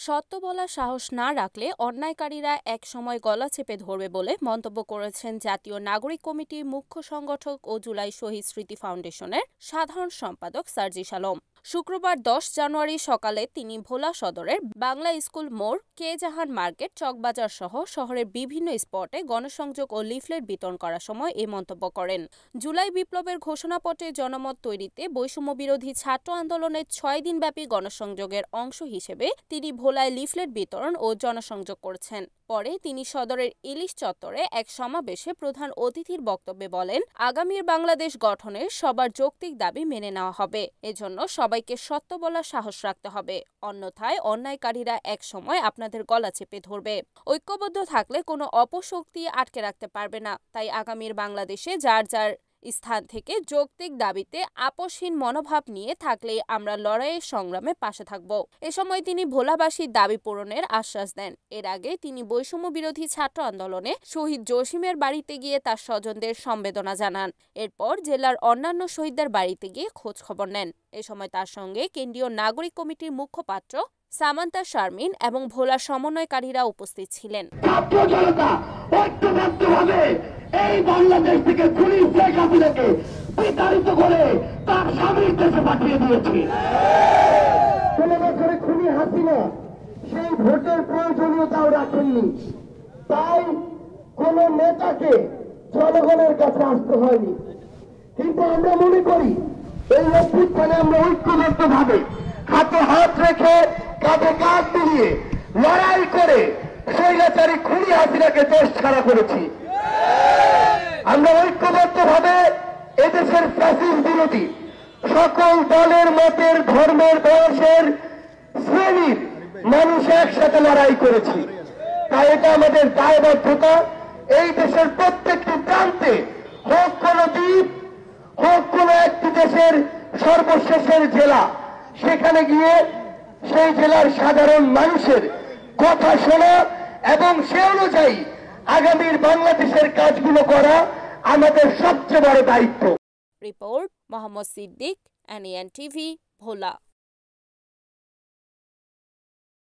সত্য বলার সাহস না রাখলে অন্যায়কারীরা একসময় গলা চেপে ধরবে বলে মন্তব্য করেছেন জাতীয় নাগরিক কমিটির মুখ্য সংগঠক ও জুলাই শহীদ স্মৃতি ফাউন্ডেশনের সাধারণ সম্পাদক সার্জিস আলম। শুক্রবার 10 জানুয়ারি সকালে তিনি ভোলা সদরের বাংলা স্কুল মোড়, কে জাহান মার্কেট, চকবাজার সহ শহরের বিভিন্ন স্পটে গণসংযোগ ও লিফলেট বিতরণ করার সময় এই মন্তব্য করেন। জুলাই বিপ্লবের ঘোষণাপত্রে জনমত তৈরিতে বৈষম্য বিরোধী ছাত্র আন্দোলনের 6 দিনব্যাপী গণসংযোগের অংশ হিসেবে তিনি ভোলায় লিফলেট বিতরণ ও জনসংযোগ করেছেন। পরে তিনি সদরের ইলিশ চত্বরে এক সমাবেশে প্রধান অতিথির বক্তব্যে বলেন, আগামীর বাংলাদেশ গঠনের সবার যৌক্তিক দাবি মেনে নেওয়া হবে। এজন্য সবাইকে সত্য বলার সাহস রাখতে হবে, অন্যথায় অন্যায়কারীরা এক সময় আপনাদের গলা চেপে ধরবে। ঐক্যবদ্ধ থাকলে কোনো অপশক্তি আটকে রাখতে পারবে না। তাই আগামীর বাংলাদেশে যার যার স্থান থেকে যৌক্তিক দাবিতে আপোষহীন মনোভাব নিয়ে থাকলে আমরা লড়াইয়ের সংগ্রামে পাশে থাকব। এ সময় তিনি ভোলাবাসীর দাবি পূরণের আশ্বাস দেন। এর আগে তিনি বৈষম্য বিরোধী ছাত্র আন্দোলনে শহীদ জসিমের বাড়িতে গিয়ে তার স্বজনদের সমবেদনা জানান। এরপর জেলার অন্যান্য শহীদদের বাড়িতে গিয়ে খোঁজ খবর নেন। এ সময় তার সঙ্গে কেন্দ্রীয় নাগরিক কমিটির মুখপাত্র সামান্তা শারমিন এবং ভোলার সমন্বয়কারীরা উপস্থিত ছিলেন। এই বাংলাদেশ থেকে খুনি শেখ হাসিনাকে বিতাড়িত করে তার স্বামীর দেশে পাঠিয়ে দিয়েছে। 16 বছরে খুনি হাসিনা সেই ভোটের প্রয়োজনীয়তাও রাখেননি, তাই কোন নেতাকে জনগণের কাছে আসতে হয়নি। কিন্তু আমরা মনে করি এই অভ্যুত্থানে আমরা ঐক্যবদ্ধ ভাবে হাতে হাত রেখে কাঁধে কাঁধ মিলিয়ে লড়াই করে স্বৈরাচারী খুনি হাসিনাকে দেশ ছাড়া করেছি। আমরা ঐক্যবদ্ধ ভাবে এদেশের ফ্যাসিস্ট বিরোধী সকল দলের, মতের, ধর্মের, বয়সের, শ্রেণীর মানুষ একসাথে লড়াই করেছি। তাই এটা আমাদের দায়বদ্ধতা। এই দেশের প্রত্যেকটি প্রান্তে, হোক কোন দ্বীপ, হোক কোন একটি দেশের সর্বশেষের জেলা, সেখানে গিয়ে সেই জেলার সাধারণ মানুষের কথা শোনা এবং সে অনুযায়ী আগামীর বাংলাদেশের কাজগুলো করা আমাদের সবচেয়ে বড় দায়িত্ব। Report Mohammad Siddique, NEN TV, ভোলা।